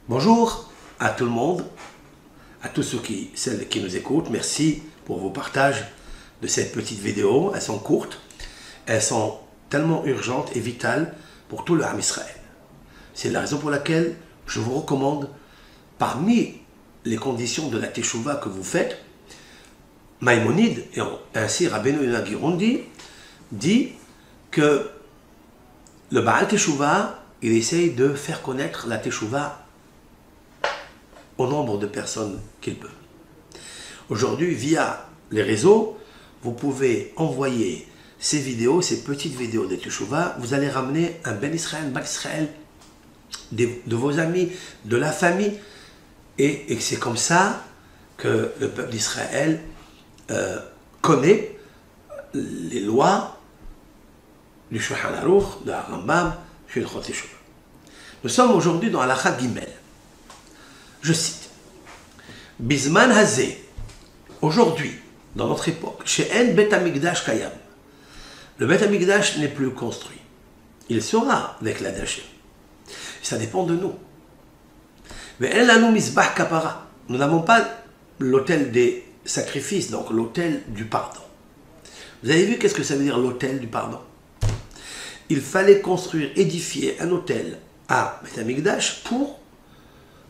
Bonjour à tout le monde, à tous celles qui nous écoutent. Merci pour vos partages de cette petite vidéo. Elles sont courtes, elles sont tellement urgentes et vitales pour tout le Ham Israël. C'est la raison pour laquelle je vous recommande, parmi les conditions de la Teshuvah que vous faites, Maïmonide, et ainsi Rabbeinu Yonah Girondi, dit que le Baal Teshuvah, il essaye de faire connaître la Teshuvah au nombre de personnes qu'il peut. Aujourd'hui, via les réseaux, vous pouvez envoyer ces vidéos, ces petites vidéos de Teshuvah. Vous allez ramener un Ben Israël, un Bat Israël, de vos amis, de la famille. Et c'est comme ça que le peuple d'Israël connaît les lois du Shulchan Aruch, de Rambam, de Hilchot Teshuvah. Nous sommes aujourd'hui dans Halakha Gimel. Je cite, Bizman Hazé, aujourd'hui, dans notre époque, chez En Bet Hamikdash Kayam, le Bet Hamikdash n'est plus construit. Il sera avec la Dachem. Ça dépend de nous. Mais En Lanu Misbah Kapara, nous n'avons pas l'autel des sacrifices, donc l'autel du pardon. Vous avez vu qu'est-ce que ça veut dire l'autel du pardon? Il fallait construire, édifier un autel à Bet Hamikdash pour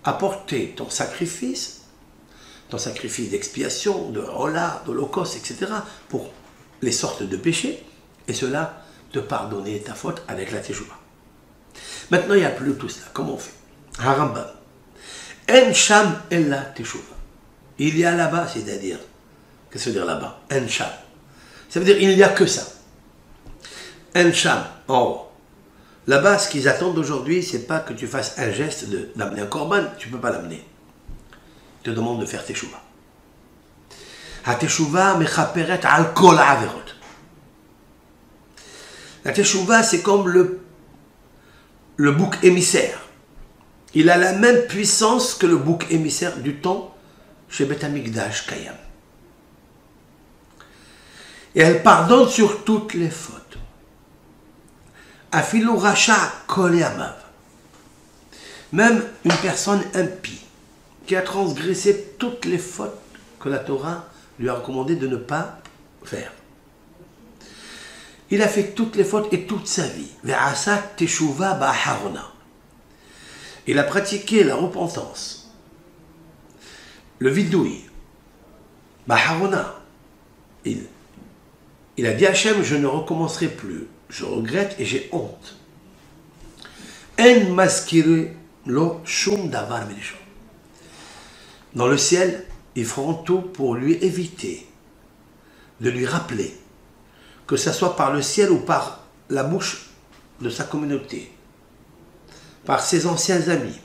apporter ton sacrifice d'expiation, de hola, d'holocauste, etc., pour les sortes de péchés, et cela te pardonner ta faute avec la Teshuvah. Maintenant, il n'y a plus tout cela. Comment on fait? Harambam. En sham ella Teshuvah. Il y a là-bas, c'est-à-dire, qu'est-ce que ça veut dire là-bas? En sham. Ça veut dire il n'y a que ça. En sham, en haut. Là-bas, ce qu'ils attendent aujourd'hui, c'est pas que tu fasses un geste d'amener un korban, tu ne peux pas l'amener. Ils te demandent de faire teshuvah. Ha teshuvah mechaperet al kol averot. La teshuvah, c'est comme le bouc émissaire. Il a la même puissance que le bouc émissaire du temps chez Bet Hamikdash Kayam. Et elle pardonne sur toutes les fautes. Afilu Racha Kol Yamav. Même une personne impie qui a transgressé toutes les fautes que la Torah lui a recommandé de ne pas faire. Il a fait toutes les fautes et toute sa vie. Ve'asa Teshuvah ba'harona. Il a pratiqué la repentance, le vidouille, ba'harona. Il a dit à Hachem, je ne recommencerai plus. Je regrette et j'ai honte. En maskire lo shum davar melishon. Dans le ciel, ils feront tout pour lui éviter de lui rappeler, que ce soit par le ciel ou par la bouche de sa communauté, par ses anciens amis.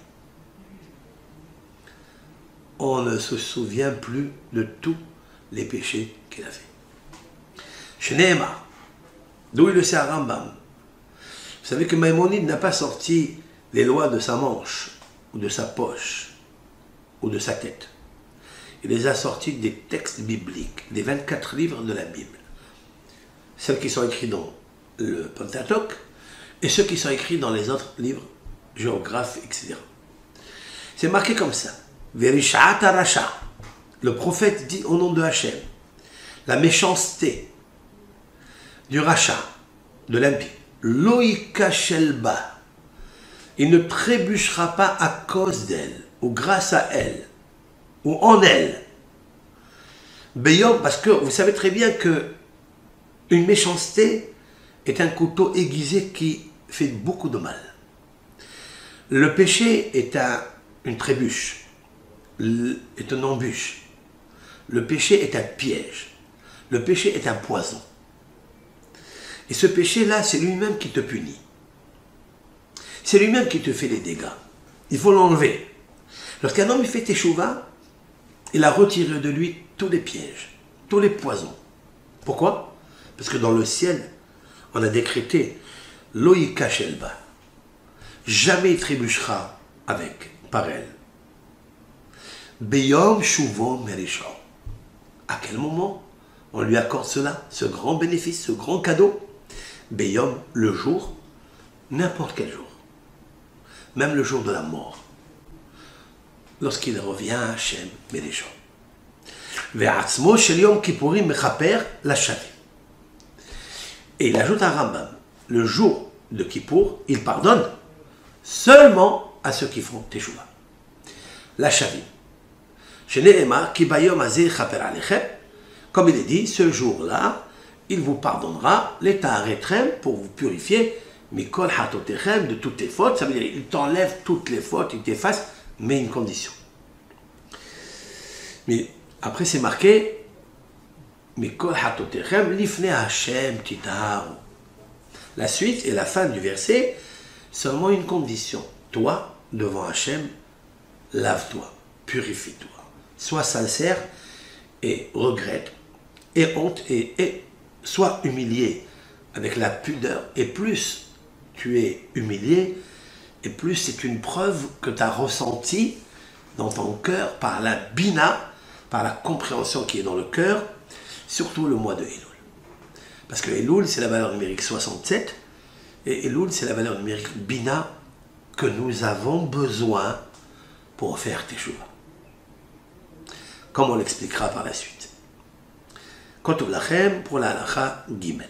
On ne se souvient plus de tous les péchés qu'il a fait. Shneema. D'où il le sait à Rambam. Vous savez que Maïmonide n'a pas sorti les lois de sa manche, ou de sa poche, ou de sa tête. Il les a sortis des textes bibliques, des 24 livres de la Bible. Celles qui sont écrits dans le Pentateuch, et ceux qui sont écrits dans les autres livres, géographes, etc. C'est marqué comme ça. Verishat Arasha. Le prophète dit au nom de Hachem, la méchanceté du rachat, de l'impie, Loïka Shelba, il ne trébuchera pas à cause d'elle, ou grâce à elle, ou en elle. Beyom, parce que vous savez très bien que une méchanceté est un couteau aiguisé qui fait beaucoup de mal. Le péché est une trébuche, est une embûche. Le péché est un piège. Le péché est un poison. Et ce péché-là, c'est lui-même qui te punit. C'est lui-même qui te fait les dégâts. Il faut l'enlever. Lorsqu'un homme fait teshuvah, il a retiré de lui tous les pièges, tous les poisons. Pourquoi? Parce que dans le ciel, on a décrété Loïka Shelba. Jamais il trébuchera par elle. Beyom Shuvon Merishon. À quel moment on lui accorde cela, ce grand bénéfice, ce grand cadeau? Beyom, le jour, n'importe quel jour. Même le jour de la mort. lorsqu'il revient à Hachem Méléchon. Ve'atzmo shel Yom Kippourim mechaper la shavim. Et il ajoute un Rambam, le jour de Kippour, il pardonne seulement à ceux qui font Teshuvah. La shavim. Shene'emar ki bayom hazeh chaper alechem, comme il est dit, ce jour-là, il vous pardonnera les ta'aretrem pour vous purifier, mikol hatotechem, de toutes tes fautes. Ça veut dire, il t'enlève toutes les fautes, il t'efface, mais une condition. Mais après, c'est marqué, mikol hatotechem, lifne Hashem titaharu. La suite et la fin du verset, seulement une condition. Toi, devant Hashem, lave-toi, purifie-toi. Sois sincère et regrette, et honte, et sois humilié avec la pudeur. Et plus tu es humilié, et plus c'est une preuve que tu as ressenti dans ton cœur par la bina, par la compréhension qui est dans le cœur, surtout le mois de Elul. Parce que Elul, c'est la valeur numérique 67, et Elul, c'est la valeur numérique bina que nous avons besoin pour faire Teshuvah. Comme on l'expliquera par la suite. Kotov lachem pour la halacha Gimel.